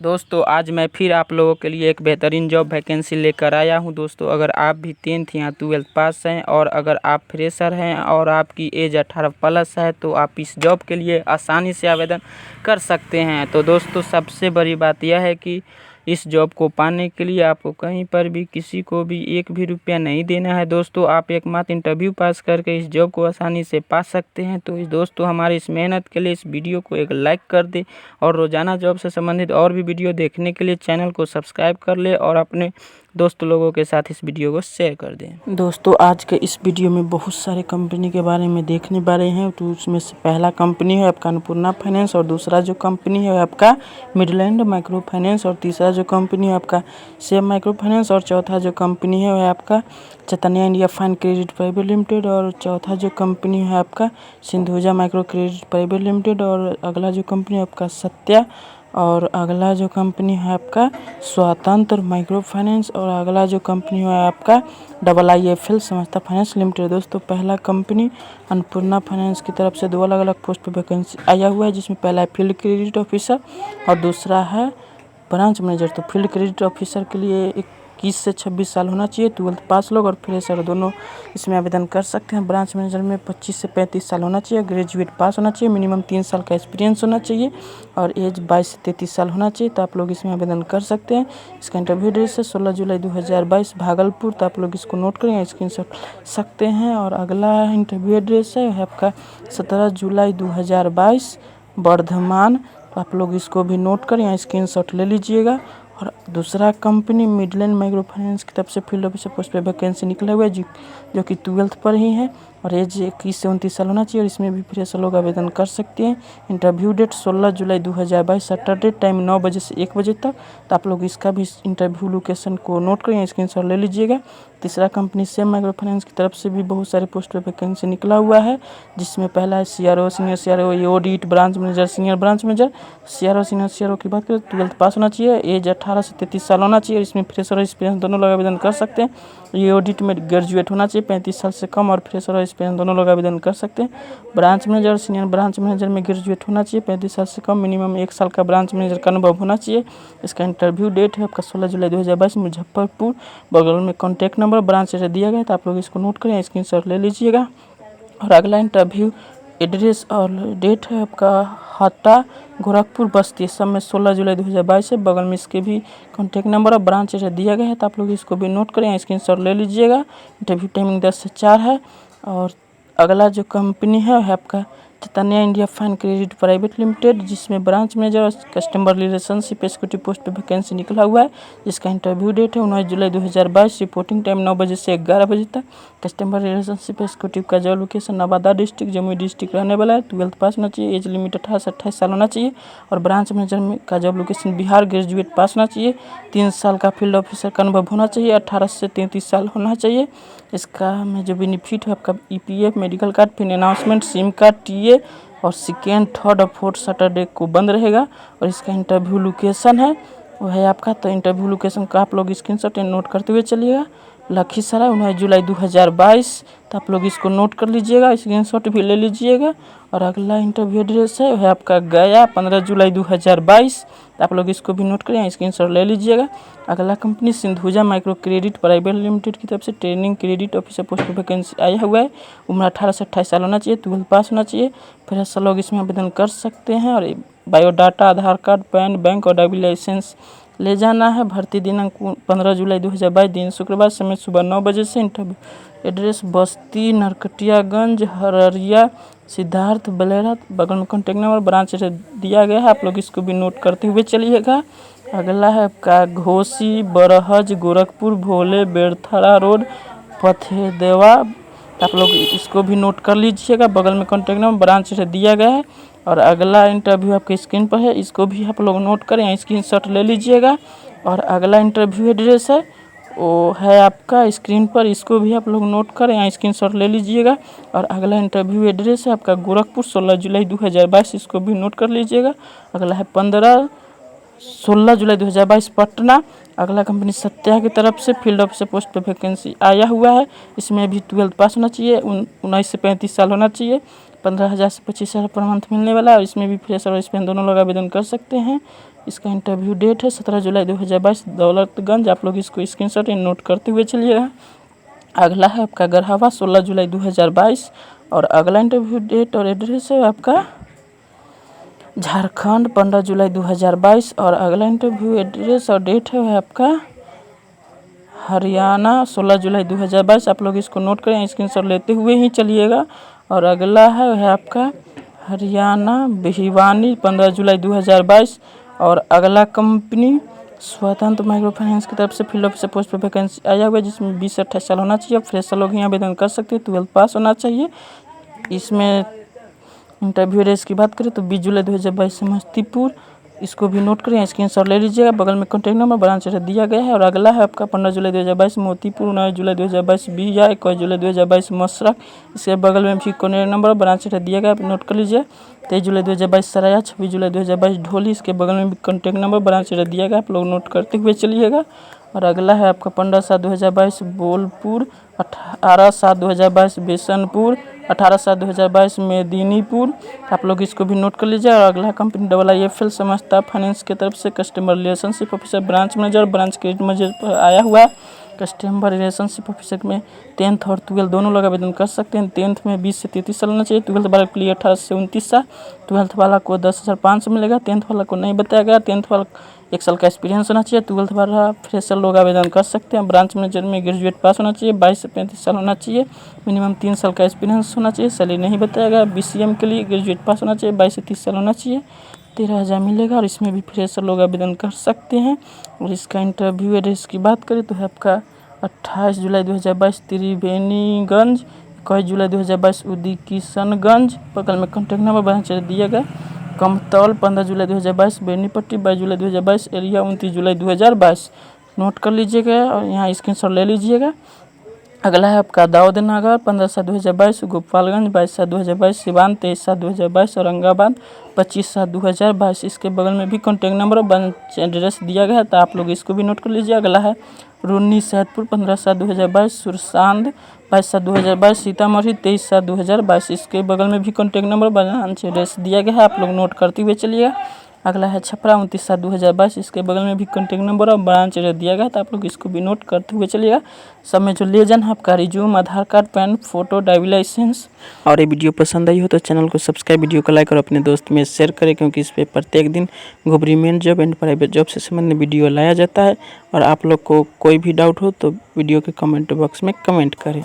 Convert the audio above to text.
दोस्तों आज मैं फिर आप लोगों के लिए एक बेहतरीन जॉब वैकेंसी लेकर आया हूं। दोस्तों अगर आप भी 10th या 12th पास हैं और अगर आप फ्रेशर हैं और आपकी एज 18 प्लस है तो आप इस जॉब के लिए आसानी से आवेदन कर सकते हैं। तो दोस्तों सबसे बड़ी बात यह है कि इस जॉब को पाने के लिए आपको कहीं पर भी किसी को भी एक भी रुपया नहीं देना है। दोस्तों आप एकमात्र इंटरव्यू पास करके इस जॉब को आसानी से पा सकते हैं। तो दोस्तों हमारी इस मेहनत के लिए इस वीडियो को एक लाइक कर दें और रोजाना जॉब से संबंधित और भी वीडियो देखने के लिए चैनल को सब्सक्राइब कर ले और अपने दोस्त लोगों के साथ इस वीडियो को शेयर कर दें। दोस्तों आज के इस वीडियो में बहुत सारे कंपनी के बारे में देखने वाले हैं। तो उसमें से पहला कंपनी है आपका अन्नपूर्णा फाइनेंस और दूसरा जो कंपनी है आपका मिडलैंड माइक्रो फाइनेंस और तीसरा जो कंपनी है आपका सेम माइक्रो फाइनेंस और चौथा जो कंपनी है वह आपका Chaitanya India fine credit private limited और चौथा जो कंपनी है आपका Sindhuja micro credit private limited और अगला जो कंपनी है आपका सत्या और अगला जो कंपनी है आपका स्वतंत्र माइक्रो फाइनेंस और अगला जो कंपनी है आपका IIFL समस्ता फाइनेंस लिमिटेड। दोस्तों पहला कंपनी अन्नपूर्णा फाइनेंस की तरफ से दो अलग अलग पोस्ट पर वैकेंसी आया हुआ है, जिसमें पहला है फील्ड क्रेडिट ऑफिसर और दूसरा है ब्रांच मैनेजर। तो फील्ड क्रेडिट ऑफिसर के लिए 21 से 26 साल होना चाहिए, 12th पास लोग और फ्रेशर दोनों इसमें आवेदन कर सकते हैं। ब्रांच मैनेजर में 25 से 35 साल होना चाहिए, ग्रेजुएट पास होना चाहिए, मिनिमम 3 साल का एक्सपीरियंस होना चाहिए और एज 22 से 33 साल होना चाहिए। तो आप लोग इसमें आवेदन कर सकते हैं। इसका इंटरव्यू डेट है 16 जुलाई 2022 भागलपुर। तो आप लोग इसको नोट करें, स्क्रीनशॉट सकते हैं। और अगला इंटरव्यू एड्रेस है आपका 17 जुलाई 2022 वर्धमान। तो आप लोग इसको भी नोट करें या स्क्रीनशॉट ले लीजिएगा। और दूसरा कंपनी मिडलैंड माइक्रो फाइनेंस की तरफ से फील्ड ऑफिसर पोस्ट पे वैकेंसी निकला हुआ है जो कि 12th पर ही है और एज 21 से 29 साल होना चाहिए और इसमें भी फ्रेशर लोग आवेदन कर सकते हैं। इंटरव्यू डेट 16 जुलाई 2022 सैटरडे, टाइम 9 बजे से 1 बजे तक। तो आप लोग इसका भी इंटरव्यू लोकेशन को नोट करें, स्क्रीनशॉट ले लीजिएगा। तीसरा कंपनी सेम माइक्रो फाइनेंस की तरफ से भी बहुत सारे पोस्ट पे वैकेंसी निकला हुआ है, जिसमें पहला है CRO senior CRO audit branch manager senior branch manager. CRO senior CRO की बात करें 12th पास होना चाहिए, एज 18 से 33 साल होना चाहिए। इसमें फ्रेशर और एक्सपीरियंस दोनों लोग आवेदन कर सकते हैं। ये ऑडिट में ग्रेजुएट होना चाहिए, 35 साल से कम और फ्रेशर और एक्सपीरियंस दोनों लोग आवेदन कर सकते हैं। Branch manager senior branch manager में ग्रेजुएट होना चाहिए, 35 साल से कम, मिनिमम 1 साल का ब्रांच मैनेजर का अनुभव होना चाहिए। इसका इंटरव्यू डेट है आपका 16 जुलाई 2022 मुजफ्फरपुर। बगल में कॉन्टैक्ट नंबर ब्रांच से दिया गया है, तो आप लोग इसको नोट करें, स्क्रीनशॉट ले लीजिएगा। और अगला इंटरव्यू एड्रेस और डेट है आपका हाटा गोरखपुर बस्ती, सब में 16 जुलाई 2022 है। बगल में इसके भी कॉन्टैक्ट नंबर और ब्रांच से दिया गया है, तो आप लोग इसको भी नोट करें, स्क्रीनशॉट ले लीजिएगा। इंटरव्यू टाइमिंग 10 से 4 है। और अगला जो कंपनी है आपका Chaitanya India fine credit private limited, जिसमें ब्रांच मैनेजर और कस्टमर रिलेशनशिप एक्सिक्यूटिव पोस्ट पे वैकेंसी निकला हुआ है, जिसका इंटरव्यू डेट है 19 जुलाई 2022। रिपोर्टिंग टाइम 9 बजे से 11 बजे तक। कस्टमर रिलेशनशिप एक्सिक्यूटिव का job location Nawada district Jamui district रहने वाला है। 12th पास होना चाहिए, एज लिमिट 18 से 28 साल होना चाहिए। और ब्रांच मैनेजर में का जॉब लोकेशन बिहार, ग्रेजुएट पास होना चाहिए, 3 साल का फील्ड ऑफिसर का अनुभव होना चाहिए, 18 से 33 साल होना चाहिए। इसका में जो बेनिफिट है आपका EPF मेडिकल कार्ड, फिर अनाउंसमेंट, सिम कार्ड, TA और सेकेंड, थर्ड और फोर्थ सैटरडे को बंद रहेगा। और इसका इंटरव्यू लोकेशन है वो है आपका, तो इंटरव्यू लोकेशन का आप लोग स्क्रीनशॉट नोट करते हुए चलिएगा। लखीसराय 19 जुलाई 2022। तो आप लोग इसको नोट कर लीजिएगा, स्क्रीनशॉट भी ले लीजिएगा। और अगला इंटरव्यू एड्रेस है वह आपका गया 15 जुलाई 2022। तो आप लोग इसको भी नोट करें, स्क्रीनशॉट ले लीजिएगा। अगला company Sindhuja micro credit private limited की तरफ से ट्रेनिंग क्रेडिट ऑफिसर पोस्ट पर वैकेंसी आया हुआ है। उम्र 18 से 28 साल होना चाहिए, 12th पास होना चाहिए। फिर सब लोग इसमें आवेदन कर सकते हैं। और बायोडाटा, आधार कार्ड, पैन, बैंक और ड्राइविंग लाइसेंस ले जाना है। भर्ती दिनांक 15 जुलाई 2022 दिन शुक्रवार, समय सुबह 9 बजे से। इंटरव्यू एड्रेस बस्ती नरकटियागंज हररिया सिद्धार्थ बलेरा। बगल में कॉन्टैक्ट नंबर ब्रांच से दिया गया है, आप लोग इसको भी नोट करते हुए चलिएगा। अगला है आपका घोसी बरहज गोरखपुर भोले बेड़थरा रोड पथेदेवा। आप लोग इसको भी नोट कर लीजिएगा, बगल में कॉन्टैक्ट नंबर ब्रांच से दिया गया है। और अगला इंटरव्यू आपके स्क्रीन पर है, इसको भी आप लोग नोट करें, स्क्रीनशॉट ले लीजिएगा। और अगला इंटरव्यू एड्रेस है वो है आपका स्क्रीन पर, इसको भी आप लोग नोट करें, स्क्रीनशॉट ले लीजिएगा। और अगला इंटरव्यू एड्रेस है आपका गोरखपुर 16 जुलाई 2022, इसको भी नोट कर लीजिएगा। अगला है 16 जुलाई 2022 पटना। अगला कंपनी सत्या की तरफ से फील्ड ऑफिसर पोस्ट पर वैकेंसी आया हुआ है। इसमें भी 12th पास होना चाहिए, 19 से 35 साल होना चाहिए, 15,000 से 25,000 पर मंथ मिलने वाला है। और इसमें भी फ्रेशर और एक्सपीरियंस दोनों लोग आवेदन कर सकते हैं। इसका इंटरव्यू डेट है 17 जुलाई 2022 दौलतगंज। आप लोग इसको स्क्रीनशॉट या नोट करते हुए चलिएगा। अगला है आपका गढ़वा 16 जुलाई 2022 और अगला इंटरव्यू डेट और एड्रेस है आपका झारखंड 15 जुलाई 2022 और अगला इंटरव्यू एड्रेस और डेट है आपका हरियाणा 16 जुलाई 2022। आप लोग इसको नोट करें, स्क्रीनशॉट लेते हुए ही चलिएगा। और अगला है आपका हरियाणा भिवानी 15 जुलाई 2022 और अगला कंपनी स्वतंत्र माइक्रो फाइनेंस की तरफ से फील्ड ऑफिसर पोस्ट पर वैकेंसी आया हुआ है, जिसमें 20 से 28 साल होना चाहिए। फ्रेशर लोग ही आवेदन कर सकते हैं, 12 पास होना चाहिए। इसमें इंटरव्यू रेस की बात करें तो 20 जुलाई 2022 समस्तीपुर, इसको भी नोट करें, स्क्रीनशॉट ले लीजिएगा। बगल में कॉन्टैक्ट नंबर ब्रांच दिया गया है। और अगला है आपका 15 जुलाई 2022 मोतीपुर, 9 जुलाई 2022 बिया, 21 जुलाई 2022 मसरख, इसके बगल में भी कॉन्टैक्ट नंबर ब्रांच दिया गया है, नोट कर लीजिए। 23 जुलाई 2022 सराया, 26 जुलाई 2022 ढोली, इसके बगल में भी कॉन्टैक्ट नंबर ब्रांच दिया गया, आप लोग नोट करते हुए चलिएगा। और अगला है आपका 15/7/2022 बोलपुर, 18/7/2022 बेसनपुर, 18/7/2022 मेदिनीपुर, आप लोग इसको भी नोट कर लीजिए। और अगला कंपनी IIFL समस्ता फाइनेंस की तरफ से customer relationship officer branch manager, branch credit manager पर आया हुआ है। कस्टमर रिलेशनशिप ऑफिसर में 10th और 12th दोनों लोग आवेदन कर सकते हैं। 10th में 20 से 33 साल होना चाहिए, 12th वाला के लिए 18 से 29 साल, 12th वाला को 10,500 मिलेगा, 10th वाला को नहीं बताया गया। 10th वाला 1 साल का एक्सपीरियंस होना चाहिए। 12th वाला फ्रेशर लोग आवेदन कर सकते हैं। ब्रांच मैनेजर में ग्रेजुएट पास होना चाहिए, 22 से 35 साल होना चाहिए, मिनिमम 3 साल का एक्सपीरियंस होना चाहिए। सैलरी नहीं बताया गया। BCM के लिए ग्रेजुएट पास होना चाहिए, 22 से 30 साल होना चाहिए, 13,000 मिलेगा। और इसमें भी फ्रेशर लोग आवेदन कर सकते हैं। और इसका इंटरव्यू एड्रेस की बात करें तो है आपका 28 जुलाई 2022 त्रिवेणीगंज, 21 जुलाई 2022 उदिकिशनगंज, बगल में कॉन्टैक्ट नंबर ब्रांच दिया गया। कमतौल 15 जुलाई 2022 बेनीपट्टी, 22 जुलाई 2022 एरिया, 29 जुलाई 2022 नोट कर लीजिएगा और यहाँ स्क्रीनशॉट ले लीजिएगा। अगला है आपका दाऊदनगर 15/7/2022 गोपालगंज, 22/7/2022 सिवान, 23/7/2022 औरंगाबाद, 25/7/2022 इसके बगल में भी कॉन्टैक्ट नंबर और ब्रांच एड्रेस दिया गया है, तो आप लोग इसको भी नोट कर लीजिए। अगला है रून्नी सैदपुर 15/7/2022 सुरसांद, 22/7/2022 सीतामढ़ी, 23/7/2022 इसके बगल में भी कॉन्टैक्ट नंबर ब्रांच एड्रेस दिया गया है, आप लोग नोट करते हुए चलिएगा। अगला है छपरा 29/7/2022 इसके बगल में भी कॉन्टैक्ट नंबर और ब्रांच एड्रेस दिया गया, तो आप लोग इसको भी नोट करते हुए चलिएगा। सब में जो ले जाना है आपका resume, Aadhaar card, PAN, photo, driving licence. और ये वीडियो पसंद आई हो तो चैनल को सब्सक्राइब, वीडियो को लाइक और अपने दोस्त में शेयर करें, क्योंकि इस पर प्रत्येक दिन government job and private job से संबंधित वीडियो लाया जाता है। और आप लोग को कोई भी डाउट हो तो वीडियो के कमेंट बॉक्स में कमेंट करें।